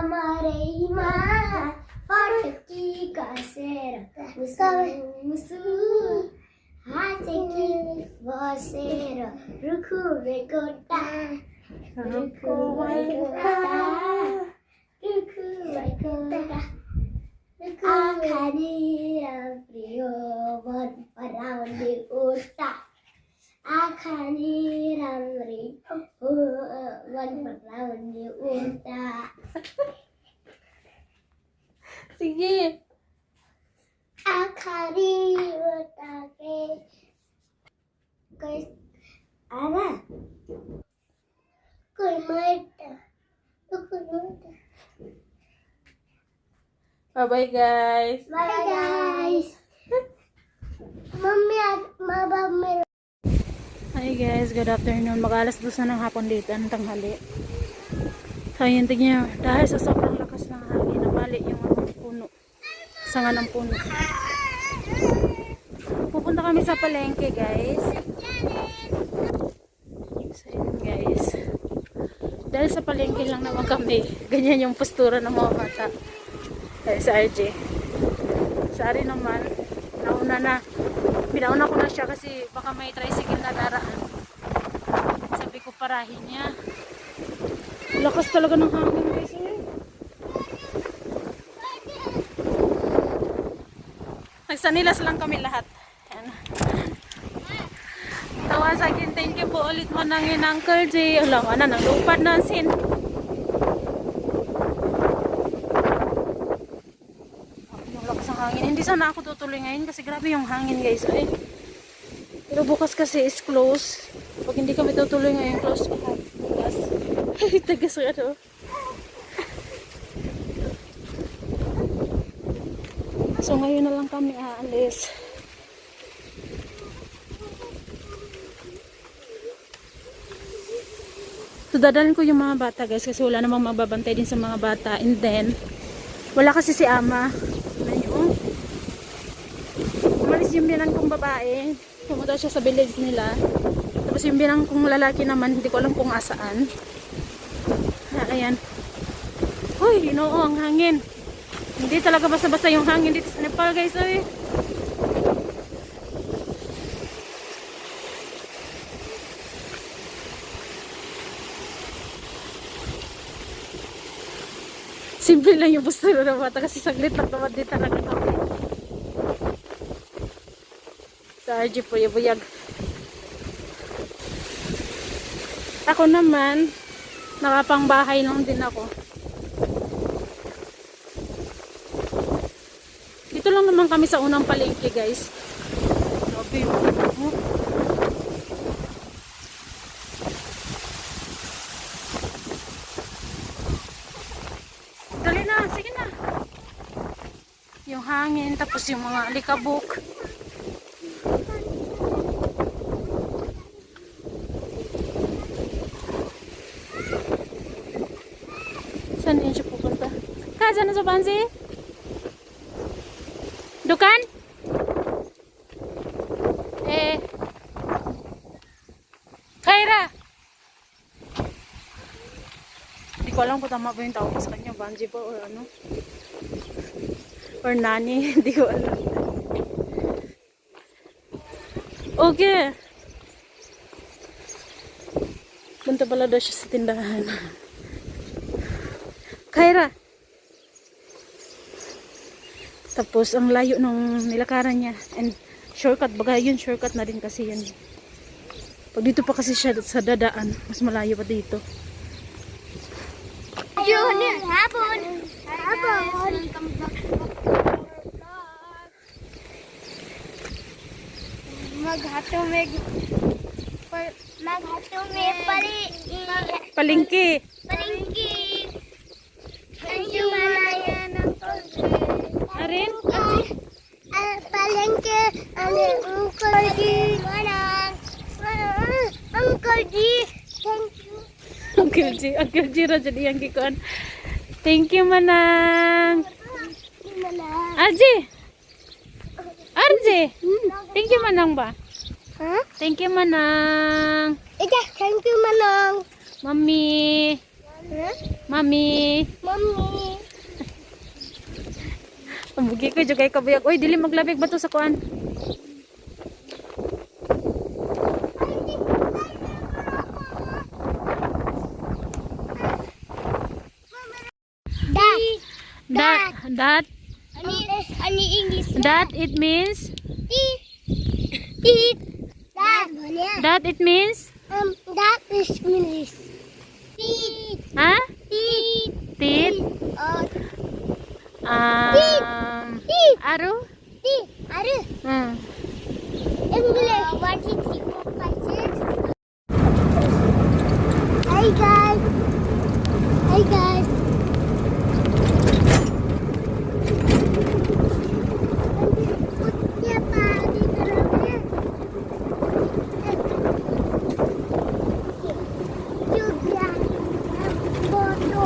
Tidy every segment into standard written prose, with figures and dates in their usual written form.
हमारे माँ पटकी का शेर मुसु हाथ की वो शेर रुखु बेकोटा रुखु बेकोटा रुखु बेकोटा आखरी प्रियो वन परावन di utak आखरी रामरी वन परावन di utak. Sige. आखरी बताके कोई आना कोई मरता तो कोई मरता. Bye-bye, guys. Bye guys. Mami at mabab meron. Hi guys, good afternoon. Mag-alas 12 na ng hapon dito, ng tanghali. So yun, tignan nyo, dahil sa sobrang lakas ng hangin, nabali yung puno. Sanga ng puno. Pupunta kami sa palengke, guys. So yun, guys. Dahil sa palengke lang naman kami, ganyan yung postura ng mga bata. Dahil sa RJ. Sa Ari naman, Pinauna ko na siya kasi baka may tricycle na daraan. Sabi ko parahin niya. Lakas talaga ng hangin, guys. Nagsanilas lang kami lahat. Ayan. Tawasagin, thank you po ulit mo nangin Uncle J. Alam, nang lupad na sin. Hangin. Hindi sana ako tutuloy ngayon kasi grabe yung hangin, guys. Ay. Pero bukas kasi is close. Pag hindi kami tutuloy ngayon, close ko. Tagas. Tagas ka to. So ngayon na lang kami aalis. So dadalhin ko yung mga bata, guys, kasi wala namang mababantay din sa mga bata. And then wala kasi si ama. Umalis yung binang kong babae, pumunta siya sa village nila. Tapos yung binang kong lalaki naman, hindi ko alam kung asaan. Ayan. Uy, oo, ang hangin. Hindi talaga basta-basta yung hangin dito sa Nepal, guys. Uy. Simple lang yung postura ng bata kasi saglit lang naman din talaga kami. Sa RG po yung buyag. Ako naman, nakapangbahay lang din ako. Dito lang naman kami sa unang palengke, guys. Grabe yung ano. Dali na, sige na. Yung hangin, tapos yung mga alikabok. Saan yun siya pupunta? Saan na sa Bansi? Dukan? Kaira! Hindi ko alam kung tama ba yung tawag sa kanya. Banji ba or ano? Or nani? Hindi ko alam. Okay. Punta pala daw siya sa tindahan. Kaira. Tapos ang layo nung nilakaran niya. And shortcut, baga yun, shortcut na din kasi yan. Pag dito pa kasi siya sa dadaan, mas malayo pa dito. Yun, hapon. Hapon. Maghatumig Palengke. palingki. Thank you, Malaya ng Arin? palengke. Uncle G. Manang. Uncle G. Thank you. Uncle G ra jadi yang gikuan. Thank you, Manang. Manang. Arji. Thank you, Manang ba? Huh? Thank you, Manang. Thank you, Manang. Mami. Huh? Mami. Mommy. Pambugi ko jud kay kabuyag. Uy, dili maglabig ba to sa kuan? Dad. That Ani English. that it means Teeth. Teeth. Dad. that it means That is English. Teeth. ha? Teeth. Teeth. Oh, Teeth. Aro? teeth. Are English. 1, 2, 3, 4, 5, 6. Hi guys. Hi guys. Putnya pa di dalamnya. Juga foto.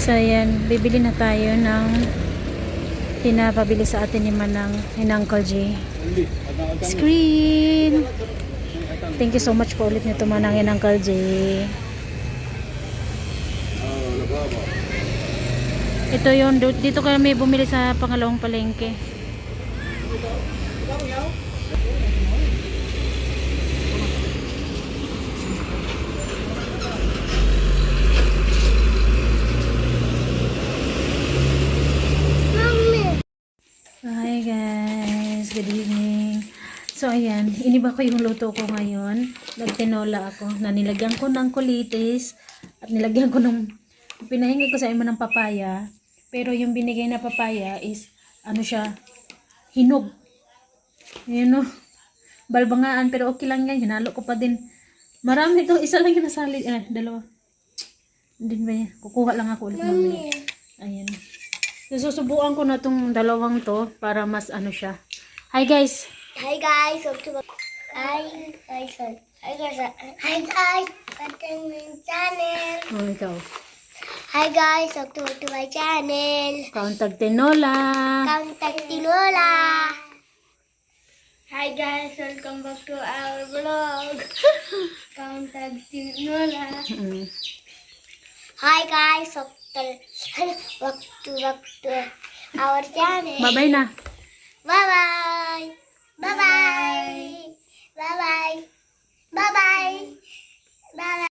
So ayan, bibili na tayo ng pinapabili sa atin ni Manang ni Uncle J. Screen! Thank you so much po ulit nito Manang ni Uncle J. Ito yung, dito kami bumili sa pangalawang palengke. Mami. Hi guys, good evening. So ayan, iniba ko yung luto ko ngayon. Nagtinola ako na nilagyan ko ng kulitis at nilagyan ko ng pinahingi ko sa imo ng papaya. Pero yung binigay na papaya is ano siya, hinog. Ayan o, balbangaan pero okay lang yan. Hinalo ko pa din. Marami ito, isa lang yung nasali. Dalawa. Hindi ba yan? Kukuha lang ako ulit mamaya. Ayan. So, susubukan ko na tong dalawang to para mas ano siya. Hi guys! Hi guys, welcome to Hi guys. Hi guys. Hi guys. Welcome to my channel. Oh, ikaw. Hi guys, welcome to my channel. Kauntag tinola. Contact Tinola. Hi guys, welcome back to our vlog. Contact Tinola. Hi guys, back to our channel. Bye-bye na. Bye-bye. Bye-bye. Bye-bye. Bye-bye. Bye-bye.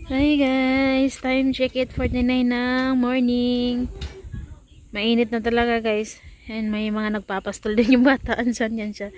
Hi guys, time check it 49 ng morning. Mainit na talaga guys. And may mga nagpapastol din yung bata. Ansan yan siya.